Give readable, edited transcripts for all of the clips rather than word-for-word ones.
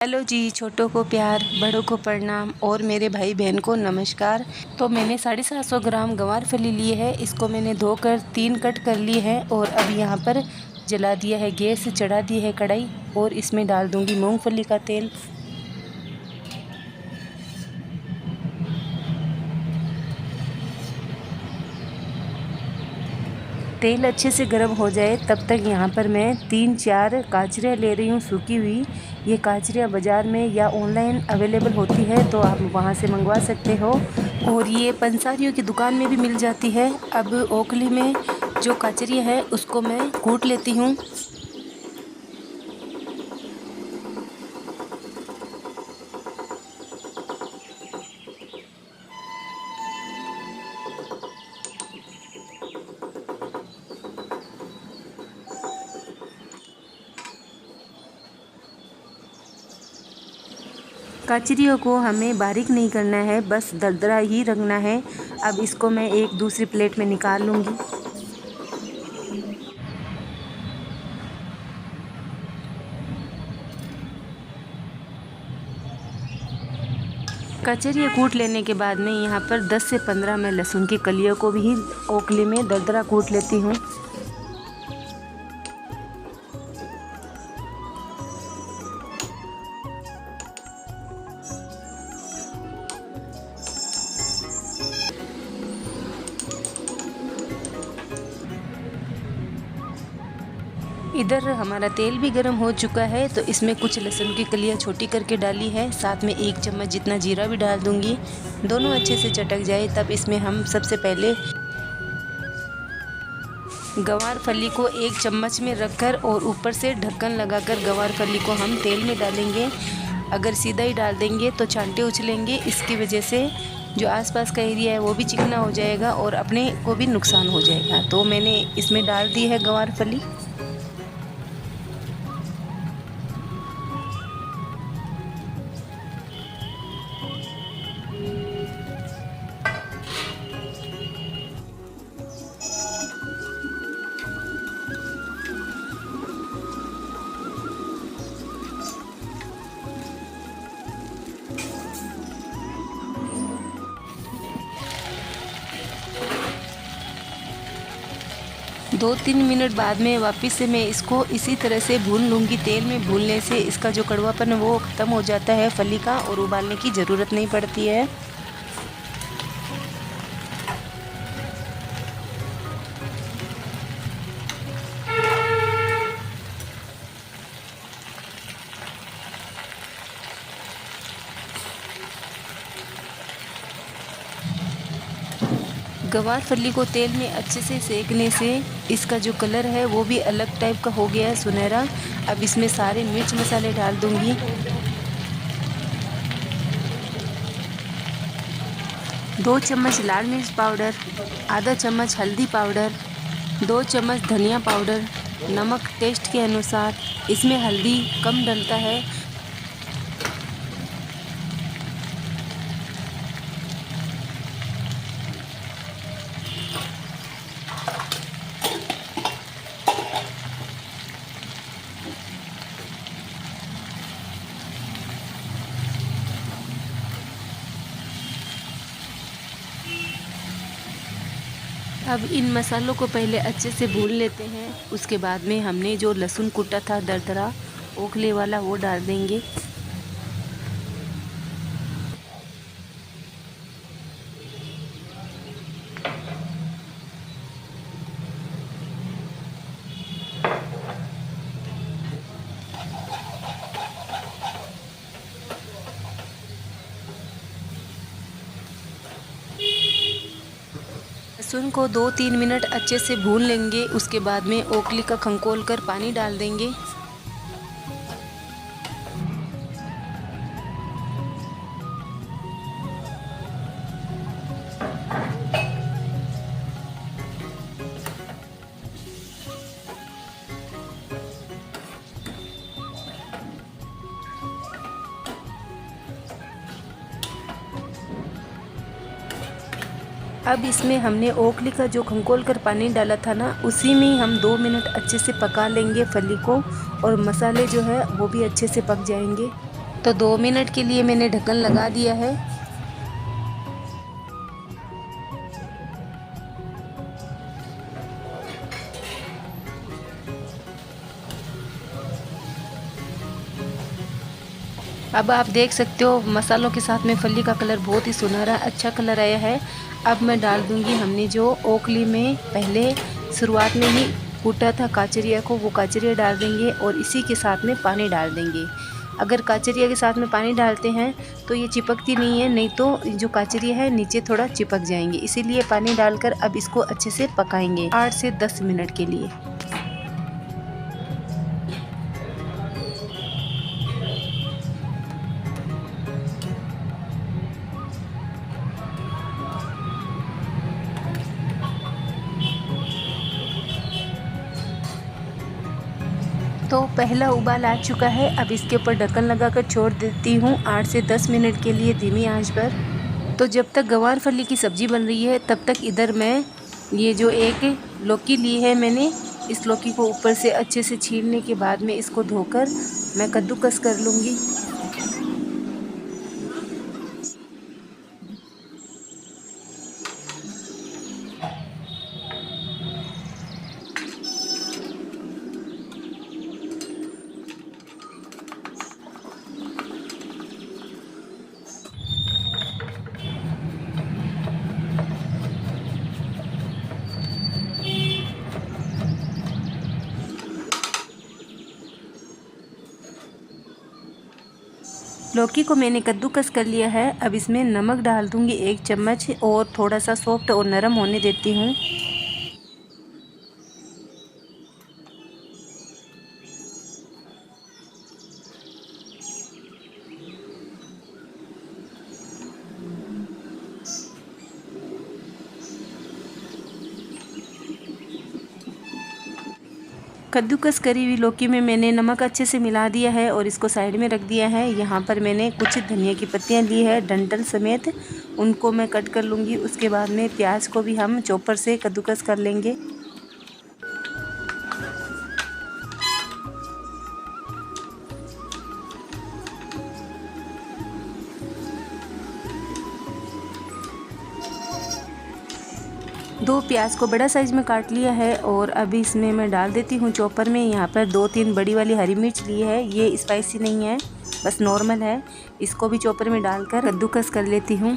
Hello जी, छोटों को प्यार, बड़ों को प्रणाम और मेरे भाई बहन को नमस्कार। तो मैंने 750 ग्राम गंवारफली ली है। इसको मैंने धोकर 3 कट कर ली है और अब यहाँ पर जला दिया है गैस, चढ़ा दी है कढ़ाई और इसमें डाल दूँगी मूंगफली का तेल। तेल अच्छे से गर्म हो जाए तब तक यहाँ पर मैं 3-4 काजरियाँ ले रही हूँ सूखी हुई। ये काजरियाँ बाज़ार में या ऑनलाइन अवेलेबल होती है तो आप वहाँ से मंगवा सकते हो और ये पंसारियों की दुकान में भी मिल जाती है। अब ओखली में जो काजरियाँ है उसको मैं कूट लेती हूँ। कचरियों को हमें बारीक नहीं करना है, बस दरदरा ही रखना है। अब इसको मैं एक दूसरी प्लेट में निकाल लूँगी। कचरियाँ कूट लेने के बाद में यहाँ पर 10 से 15 मैं लहसुन की कलियों को भी ओखली में दरदरा कूट लेती हूँ। इधर हमारा तेल भी गर्म हो चुका है तो इसमें कुछ लहसुन की कलियां छोटी करके डाली है, साथ में 1 चम्मच जितना जीरा भी डाल दूंगी। दोनों अच्छे से चटक जाए तब इसमें हम सबसे पहले गंवारफली को 1 चम्मच में रखकर और ऊपर से ढक्कन लगाकर गंवारफली को हम तेल में डालेंगे। अगर सीधा ही डाल देंगे तो छांटे उछलेंगे, इसकी वजह से जो आसपास का एरिया है वो भी चिकना हो जाएगा और अपने को भी नुकसान हो जाएगा। तो मैंने इसमें डाल दी है गंवारफली। दो 3 मिनट बाद में वापस से मैं इसको इसी तरह से भून लूँगी। तेल में भूनने से इसका जो कड़वापन है वो ख़त्म हो जाता है फली का और उबालने की ज़रूरत नहीं पड़ती है। गंवारफली को तेल में अच्छे से सेकने से इसका जो कलर है वो भी अलग टाइप का हो गया है, सुनहरा। अब इसमें सारे मिर्च मसाले डाल दूंगी। 2 चम्मच लाल मिर्च पाउडर, आधा चम्मच हल्दी पाउडर, 2 चम्मच धनिया पाउडर, नमक टेस्ट के अनुसार। इसमें हल्दी कम डलता है। अब इन मसालों को पहले अच्छे से भून लेते हैं। उसके बाद में हमने जो लहसुन कूटा था दरदरा ओखले वाला वो डाल देंगे। लहसुन को 2-3 मिनट अच्छे से भून लेंगे। उसके बाद में ओखली का खंकोल कर पानी डाल देंगे। अब इसमें हमने ओखली का जो खंकोल कर पानी डाला था ना, उसी में हम 2 मिनट अच्छे से पका लेंगे फली को और मसाले जो है वो भी अच्छे से पक जाएंगे। तो 2 मिनट के लिए मैंने ढक्कन लगा दिया है। अब आप देख सकते हो मसालों के साथ में फली का कलर बहुत ही सुनहरा अच्छा कलर आया है। अब मैं डाल दूंगी हमने जो ओखली में पहले शुरुआत में ही कूटा था काचरिया को, वो काचरिया डाल देंगे और इसी के साथ में पानी डाल देंगे। अगर काचरिया के साथ में पानी डालते हैं तो ये चिपकती नहीं है, नहीं तो जो काचरिया है नीचे थोड़ा चिपक जाएंगे। इसीलिए पानी डालकर अब इसको अच्छे से पकाएंगे 8 से 10 मिनट के लिए। तो पहला उबाल आ चुका है। अब इसके ऊपर ढक्कन लगाकर छोड़ देती हूँ 8 से 10 मिनट के लिए धीमी आंच पर। तो जब तक गंवार फली की सब्ज़ी बन रही है तब तक इधर मैं ये जो एक लौकी ली है मैंने, इस लौकी को ऊपर से अच्छे से छीलने के बाद में इसको धोकर मैं कद्दूकस कर लूँगी। लौकी को मैंने कद्दूकस कर लिया है। अब इसमें नमक डाल दूंगी 1 चम्मच और थोड़ा सा सॉफ्ट और नरम होने देती हूँ। कद्दूकस करी हुई लौकी में मैंने नमक अच्छे से मिला दिया है और इसको साइड में रख दिया है। यहाँ पर मैंने कुछ धनिया की पत्तियाँ ली है डंठल समेत, उनको मैं कट कर लूँगी। उसके बाद में प्याज को भी हम चॉपर से कद्दूकस कर लेंगे। दो प्याज को बड़ा साइज़ में काट लिया है और अभी इसमें मैं डाल देती हूँ चॉपर में। यहाँ पर 2-3 बड़ी वाली हरी मिर्च ली है, ये स्पाइसी नहीं है, बस नॉर्मल है। इसको भी चॉपर में डालकर कद्दूकस कर लेती हूँ।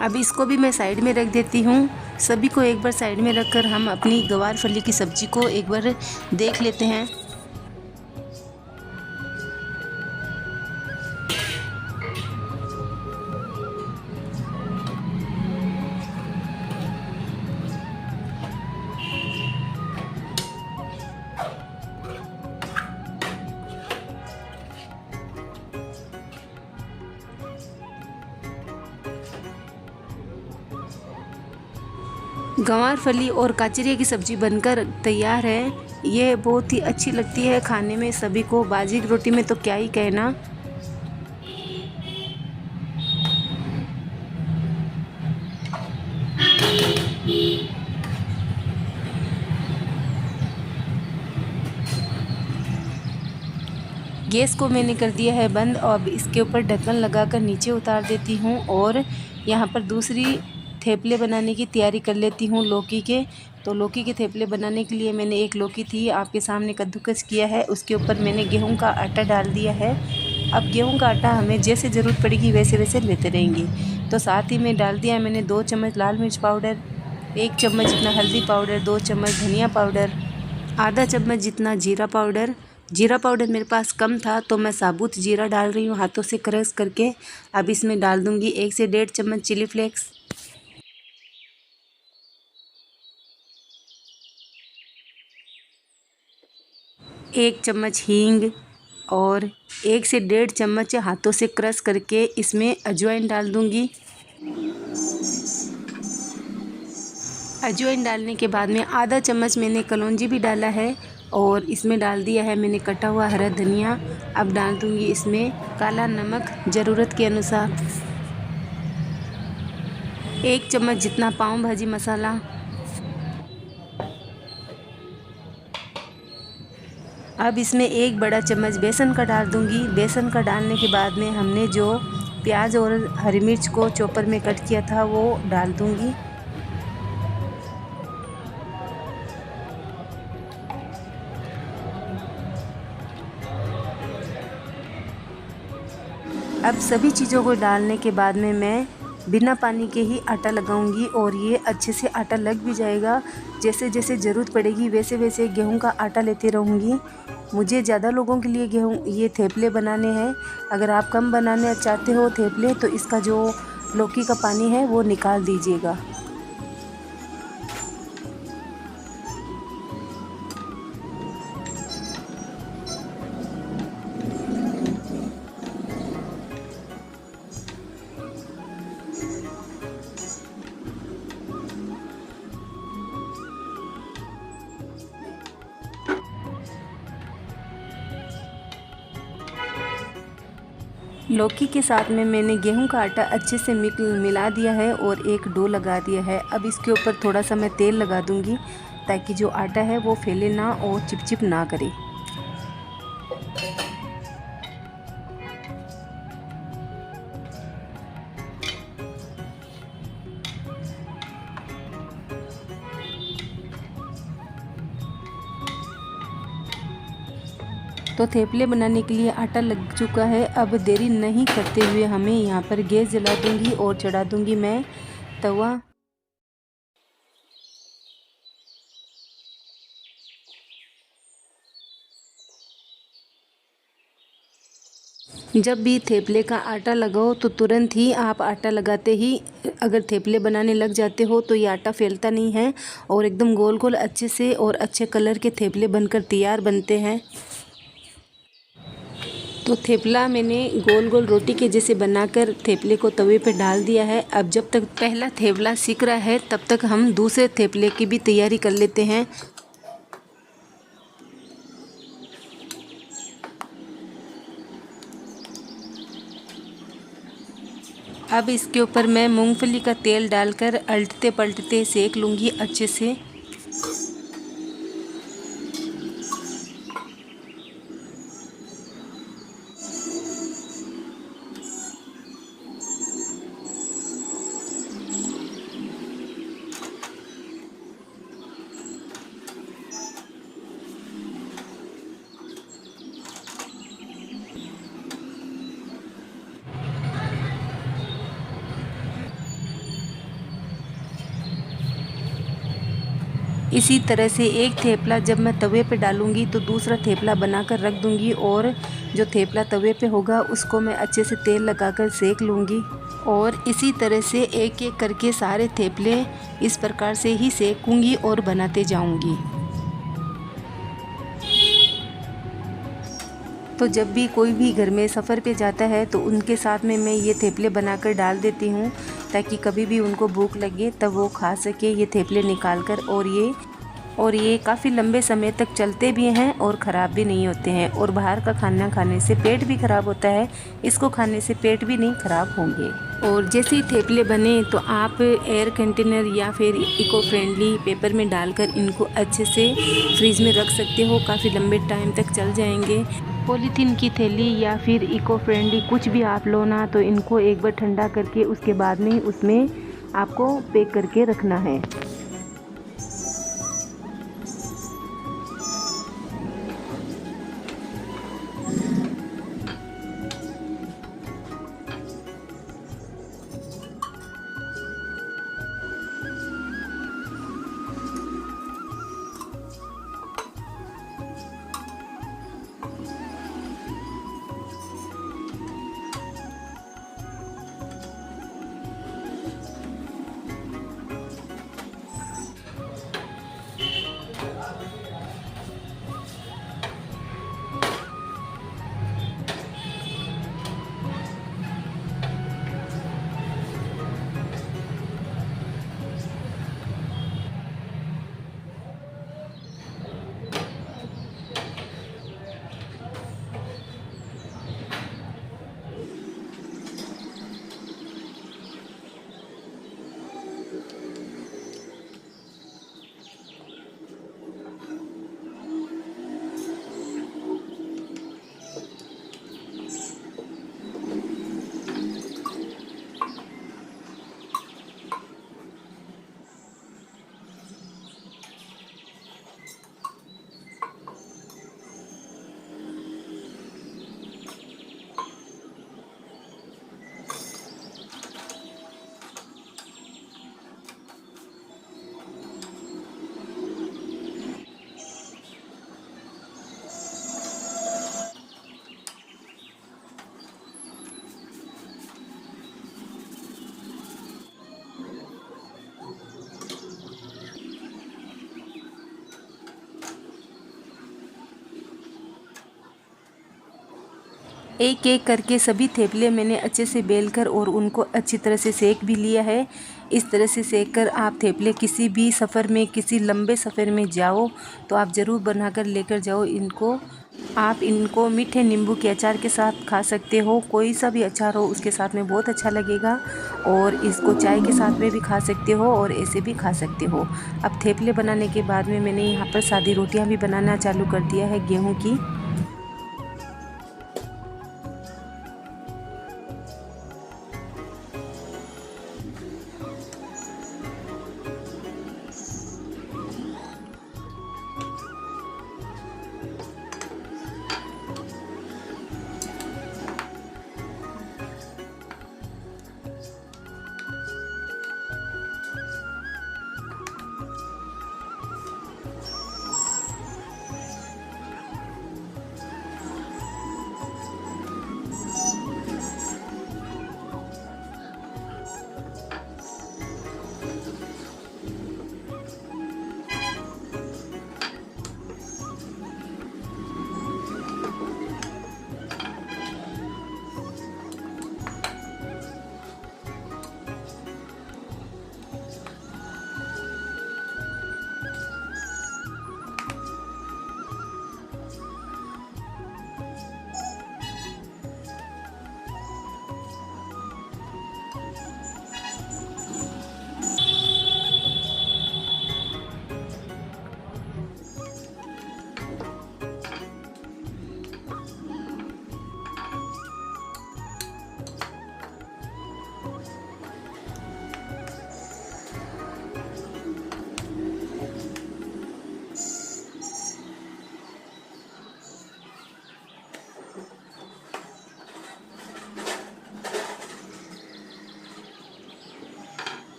अब इसको भी मैं साइड में रख देती हूँ। सभी को एक बार साइड में रखकर हम अपनी गवार फली की सब्ज़ी को एक बार देख लेते हैं। गंवार फली और काचरिया की सब्ज़ी बनकर तैयार है। ये बहुत ही अच्छी लगती है खाने में सभी को, बाजी की रोटी में तो क्या ही कहना। गैस को मैंने कर दिया है बंद। अब इसके ऊपर ढक्कन लगाकर नीचे उतार देती हूँ और यहाँ पर दूसरी थेपले बनाने की तैयारी कर लेती हूँ लौकी के। तो लौकी के थेपले बनाने के लिए मैंने एक लौकी थी आपके सामने कद्दूकस किया है, उसके ऊपर मैंने गेहूं का आटा डाल दिया है। अब गेहूं का आटा हमें जैसे ज़रूरत पड़ेगी वैसे वैसे लेते रहेंगे। तो साथ ही में डाल दिया मैंने 2 चम्मच लाल मिर्च पाउडर, 1 चम्मच जितना हल्दी पाउडर, 2 चम्मच धनिया पाउडर, आधा चम्मच जितना जीरा पाउडर। जीरा पाउडर मेरे पास कम था तो मैं साबुत जीरा डाल रही हूँ हाथों से क्रश करके। अब इसमें डाल दूँगी 1 से 1.5 चम्मच चिली फ्लेक्स, 1 चम्मच हींग और 1 से 1.5 चम्मच हाथों से क्रश करके इसमें अजवाइन डाल दूंगी। अजवाइन डालने के बाद में आधा चम्मच मैंने कलौंजी भी डाला है और इसमें डाल दिया है मैंने कटा हुआ हरा धनिया। अब डाल दूंगी इसमें काला नमक ज़रूरत के अनुसार, 1 चम्मच जितना पाव भाजी मसाला। अब इसमें 1 बड़ा चम्मच बेसन का डाल दूंगी। बेसन का डालने के बाद में हमने जो प्याज और हरी मिर्च को चॉपर में कट किया था वो डाल दूंगी। अब सभी चीज़ों को डालने के बाद में मैं बिना पानी के ही आटा लगाऊंगी और ये अच्छे से आटा लग भी जाएगा। जैसे जैसे ज़रूरत पड़ेगी वैसे वैसे गेहूं का आटा लेते रहूँगी। मुझे ज़्यादा लोगों के लिए ये थेपले बनाने हैं। अगर आप कम बनाना चाहते हो थेपले तो इसका जो लौकी का पानी है वो निकाल दीजिएगा। लौकी के साथ में मैंने गेहूं का आटा अच्छे से मिला दिया है और एक डो लगा दिया है। अब इसके ऊपर थोड़ा सा मैं तेल लगा दूंगी ताकि जो आटा है वो फैले ना और चिपचिप ना करे। तो थेपले बनाने के लिए आटा लग चुका है। अब देरी नहीं करते हुए हमें यहाँ पर गैस जला दूंगी और चढ़ा दूंगी मैं तवा। जब भी थेपले का आटा लगाओ तो तुरंत ही आप आटा लगाते ही अगर थेपले बनाने लग जाते हो तो ये आटा फैलता नहीं है और एकदम गोल गोल अच्छे से और अच्छे कलर के थेपले बनकर तैयार बनते हैं। तो थेपला मैंने गोल गोल रोटी के जैसे बनाकर थेपले को तवे पर डाल दिया है। अब जब तक पहला थेपला सिक रहा है तब तक हम दूसरे थेपले की भी तैयारी कर लेते हैं। अब इसके ऊपर मैं मूंगफली का तेल डालकर अलटते पलटते सेक लूँगी अच्छे से। इसी तरह से एक थेपला जब मैं तवे पे डालूंगी तो दूसरा थेपला बनाकर रख दूंगी और जो थेपला तवे पे होगा उसको मैं अच्छे से तेल लगाकर सेक लूँगी। और इसी तरह से एक एक करके सारे थेपले इस प्रकार से ही सेकूंगी और बनाते जाऊंगी। तो जब भी कोई भी घर में सफ़र पे जाता है तो उनके साथ में मैं ये थेपले बनाकर डाल देती हूँ ताकि कभी भी उनको भूख लगे तब वो खा सके ये थेपले निकाल कर। और ये काफ़ी लंबे समय तक चलते भी हैं और ख़राब भी नहीं होते हैं। और बाहर का खाना खाने से पेट भी ख़राब होता है, इसको खाने से पेट भी नहीं ख़राब होंगे। और जैसे ही थेपले बने तो आप एयर कंटेनर या फिर इको फ्रेंडली पेपर में डालकर इनको अच्छे से फ्रीज़ में रख सकते हो, काफ़ी लंबे टाइम तक चल जाएंगे। पॉलीथीन की थैली या फिर इको फ्रेंडली कुछ भी आप लो ना तो इनको एक बार ठंडा करके उसके बाद में उसमें आपको पैक करके रखना है। एक एक करके सभी थेपले मैंने अच्छे से बेलकर और उनको अच्छी तरह से सेक भी लिया है। इस तरह से सेक कर आप थेपले किसी भी सफ़र में, किसी लंबे सफ़र में जाओ तो आप ज़रूर बनाकर लेकर जाओ इनको। आप इनको मीठे नींबू के अचार के साथ खा सकते हो, कोई सा भी अचार हो उसके साथ में बहुत अच्छा लगेगा। और इसको चाय के साथ में भी खा सकते हो और ऐसे भी खा सकते हो। अब थेपले बनाने के बाद में मैंने यहाँ पर सादी रोटियाँ भी बनाना चालू कर दिया है गेहूँ की।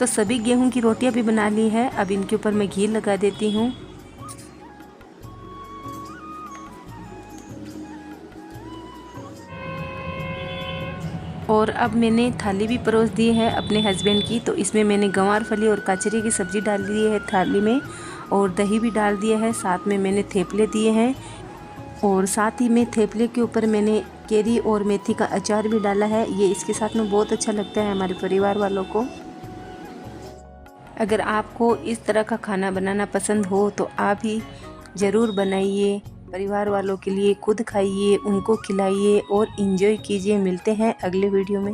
तो सभी गेहूं की रोटियां भी बना ली है। अब इनके ऊपर मैं घी लगा देती हूँ। और अब मैंने थाली भी परोस दी है अपने हस्बैंड की। तो इसमें मैंने गंवार फली और कचरे की सब्ज़ी डाल दी है थाली में, और दही भी डाल दिया है। साथ में मैंने थेपले दिए हैं, और साथ ही में थेपले के ऊपर मैंने केरी और मेथी का अचार भी डाला है। ये इसके साथ में बहुत अच्छा लगता है हमारे परिवार वालों को। अगर आपको इस तरह का खाना बनाना पसंद हो तो आप ही ज़रूर बनाइए, परिवार वालों के लिए, खुद खाइए, उनको खिलाइए और इन्जॉय कीजिए। मिलते हैं अगले वीडियो में।